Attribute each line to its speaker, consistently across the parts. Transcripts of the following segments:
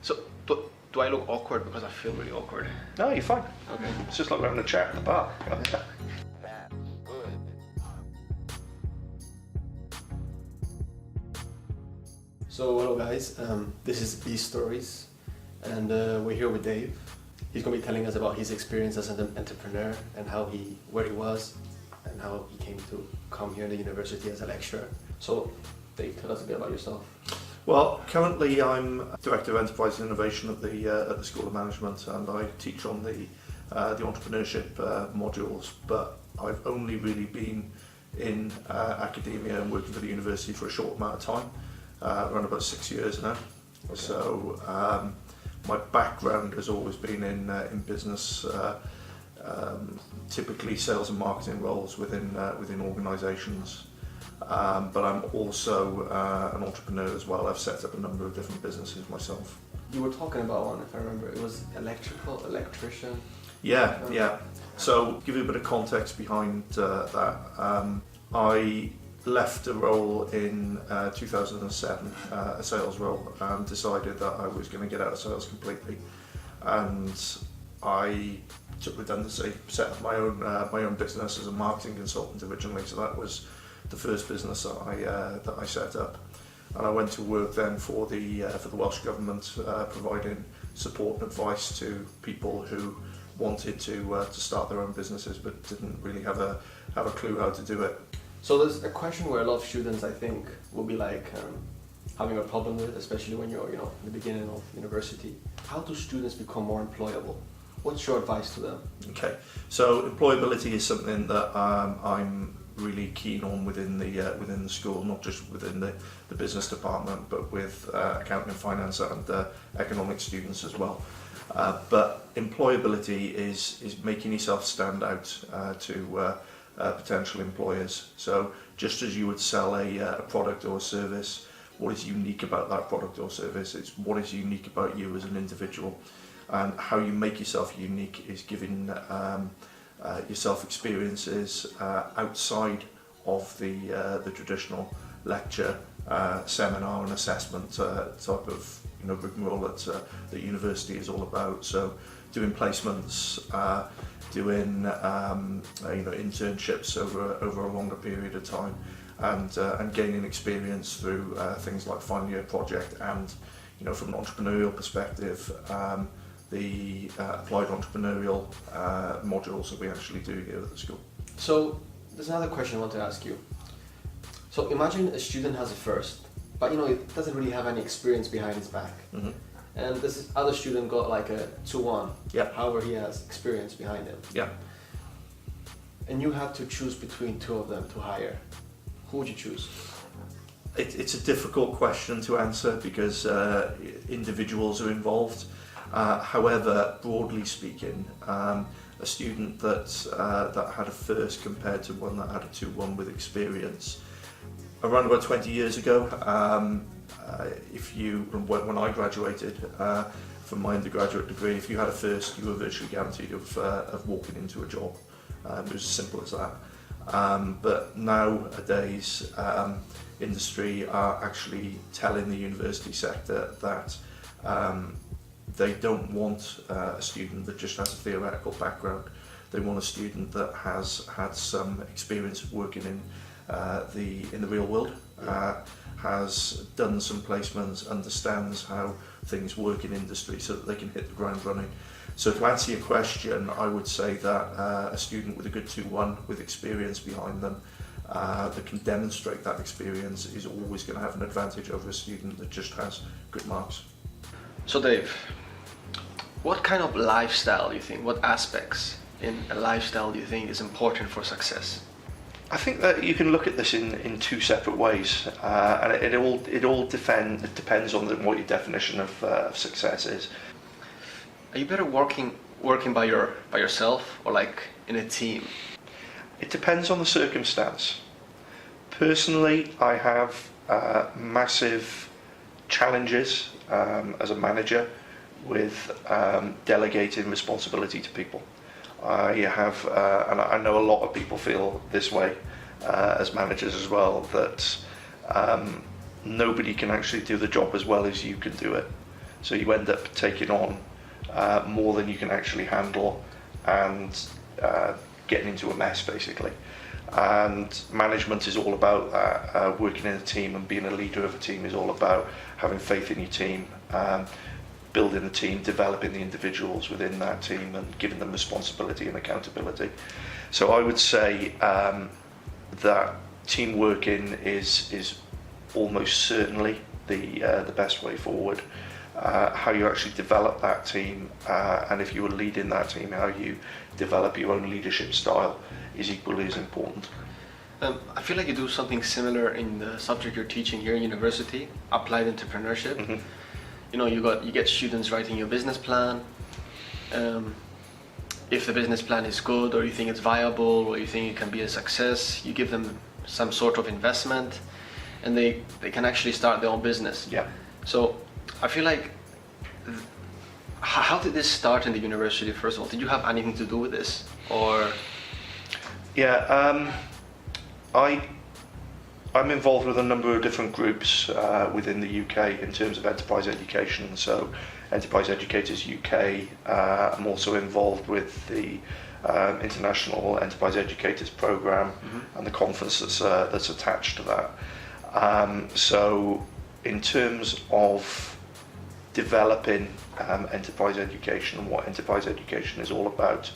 Speaker 1: So, do I look awkward because I feel really awkward?
Speaker 2: No, you're fine.
Speaker 1: Okay.
Speaker 2: It's just like we're having a chat at the bar.
Speaker 3: So hello guys, this is B Stories, and we're here with Dave. He's going to be telling us about his experience as an entrepreneur and where he was and how he came to come here in the university as a lecturer. So Dave, tell us a bit about yourself.
Speaker 2: Well, currently I'm Director of Enterprise and Innovation at the School of Management, and I teach on the entrepreneurship modules, but I've only really been in academia and working for the university for a short amount of time, around about 6 years now. Okay. So my background has always been in business, typically sales and marketing roles within organisations. But I'm also an entrepreneur as well. I've set up a number of different businesses myself.
Speaker 3: You were talking about one, if I remember. It was electrician.
Speaker 2: Yeah. So, give you a bit of context behind that. I left a role in 2007, a sales role, and decided that I was going to get out of sales completely. And I took redundancy, set up my own business as a marketing consultant originally. So that was the first business that I set up, and I went to work then for the Welsh Government, providing support and advice to people who wanted to start their own businesses but didn't really have a clue how to do it.
Speaker 3: So there's a question where a lot of students, I think, will be like having a problem with, especially when you're in the beginning of university. How do students become more employable? What's your advice to them? Okay,
Speaker 2: so employability is something that I'm really keen on within the school, not just within the business department, but with accounting and finance and economics students as well. But employability is making yourself stand out to potential employers. So just as you would sell a product or a service, what is unique about that product or service? It's what is unique about you as an individual, and how you make yourself unique is giving yourself experiences outside of the traditional lecture, seminar and assessment type of rigmarole that university is all about. So doing placements, doing internships over a longer period of time, and gaining experience through things like final year project, and from an entrepreneurial perspective, the applied entrepreneurial modules that we actually do here at the school.
Speaker 3: So there's another question I want to ask you. So imagine a student has a first, but it doesn't really have any experience behind his back. Mm-hmm. And this other student got like a 2-1.
Speaker 2: Yeah.
Speaker 3: However, he has experience behind him.
Speaker 2: Yeah.
Speaker 3: And you have to choose between two of them to hire. Who would you choose?
Speaker 2: It's a difficult question to answer because individuals are involved. However, broadly speaking, a student that had a first compared to one that had a 2-1 with experience, around about 20 years ago, when I graduated from my undergraduate degree, if you had a first, you were virtually guaranteed of walking into a job. It was as simple as that. But nowadays, industry are actually telling the university sector that they don't want a student that just has a theoretical background. They want a student that has had some experience of working in the real world, has done some placements, understands how things work in industry, so that they can hit the ground running. So to answer your question, I would say that a student with a good 2-1 with experience behind them that can demonstrate that experience is always going to have an advantage over a student that just has good marks.
Speaker 1: So Dave, what kind of lifestyle do you think, what aspects in a lifestyle do you think is important for success?
Speaker 2: I think that you can look at this in two separate ways, and it all depends on what your definition of success is.
Speaker 1: Are you better working by yourself or like in a team?
Speaker 2: It depends on the circumstance. Personally, I have massive challenges as a manager with delegating responsibility to people. I have, and I know a lot of people feel this way as managers as well, that nobody can actually do the job as well as you can do it. So you end up taking on more than you can actually handle, and getting into a mess basically. And management is all about that. Working in a team and being a leader of a team is all about having faith in your team, building a team, developing the individuals within that team and giving them responsibility and accountability. So I would say that team working is almost certainly the best way forward. How you actually develop that team, and if you are leading that team, how you develop your own leadership style is equally as important.
Speaker 1: I feel like you do something similar in the subject you're teaching here in university, applied entrepreneurship.
Speaker 2: Mm-hmm.
Speaker 1: You know, you get students writing your business plan. If the business plan is good, or you think it's viable, or you think it can be a success, you give them some sort of investment, and they can actually start their own business.
Speaker 2: Yeah.
Speaker 1: So I feel like, how did this start in the university, first of all? Did you have anything to do with this, or?
Speaker 2: Yeah, I'm involved with a number of different groups within the UK in terms of enterprise education. So Enterprise Educators UK, I'm also involved with the International Enterprise Educators Programme, mm-hmm. and the conference that's attached to that. So in terms of developing enterprise education and what enterprise education is all about,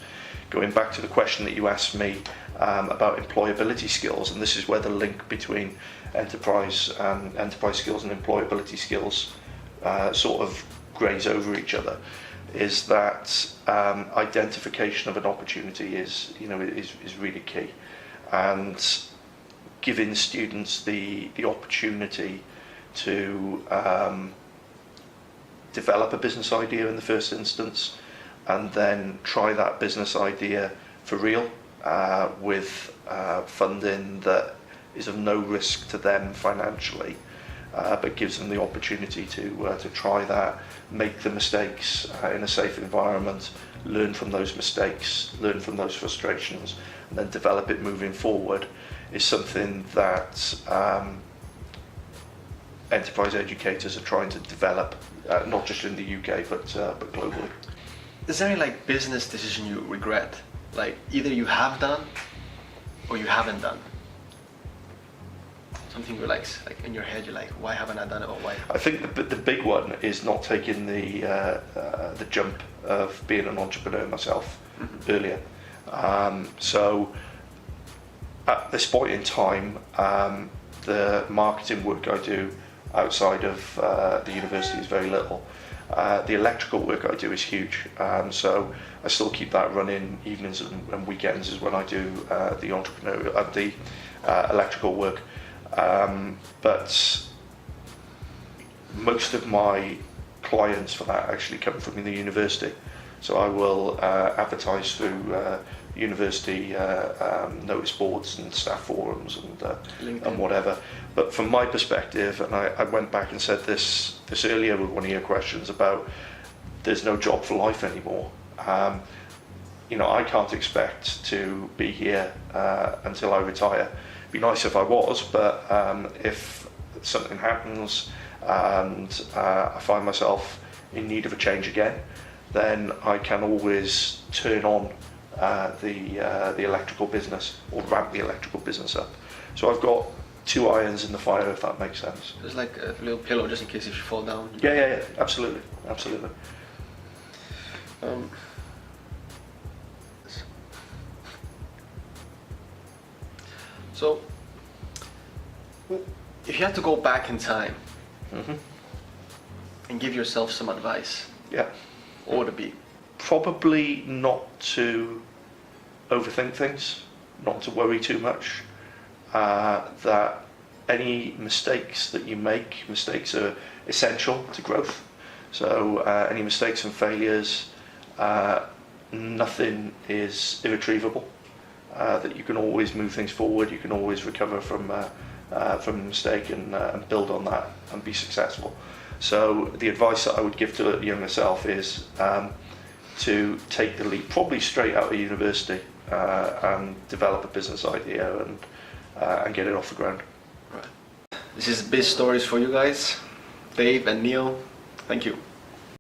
Speaker 2: going back to the question that you asked me about employability skills, and this is where the link between enterprise skills and employability skills sort of graze over each other, is that identification of an opportunity is really key, and giving students the opportunity to develop a business idea in the first instance, and then try that business idea for real with funding that is of no risk to them financially, but gives them the opportunity to try that, make the mistakes in a safe environment, learn from those mistakes, learn from those frustrations, and then develop it moving forward, is something that enterprise educators are trying to develop, not just in the UK but globally.
Speaker 1: Is there any business decision you regret? Either you have done or you haven't done? Something you're in your head, you're like, why haven't I done it, or why?
Speaker 2: I think the big one is not taking the jump of being an entrepreneur myself, mm-hmm. earlier. So at this point in time, the marketing work I do outside of the university is very little. The electrical work I do is huge, so I still keep that running. Evenings and weekends is when I do the electrical work. But most of my clients for that actually come from the university. So I will advertise through university notice boards and staff forums and whatever. But from my perspective, and I went back and said this earlier with one of your questions about there's no job for life anymore. I can't expect to be here until I retire. It'd be nice if I was, but if something happens and I find myself in need of a change again, then I can always turn on the electrical business, or ramp the electrical business up. So I've got two irons in the fire, if that makes sense.
Speaker 1: There's like a little pillow just in case if you fall down.
Speaker 2: Yeah, absolutely.
Speaker 1: So, if you had to go back in time, mm-hmm. and give yourself some advice, what would it be?
Speaker 2: Probably not to overthink things, not to worry too much, that any mistakes that you make, mistakes are essential to growth. So any mistakes and failures, nothing is irretrievable, that you can always move things forward, you can always recover from a mistake and build on that and be successful. So the advice that I would give to a younger self is to take the leap, probably straight out of university, and develop a business idea and get it off the ground.
Speaker 1: Right. This is Biz Stories for you guys. Dave and Neil, thank you.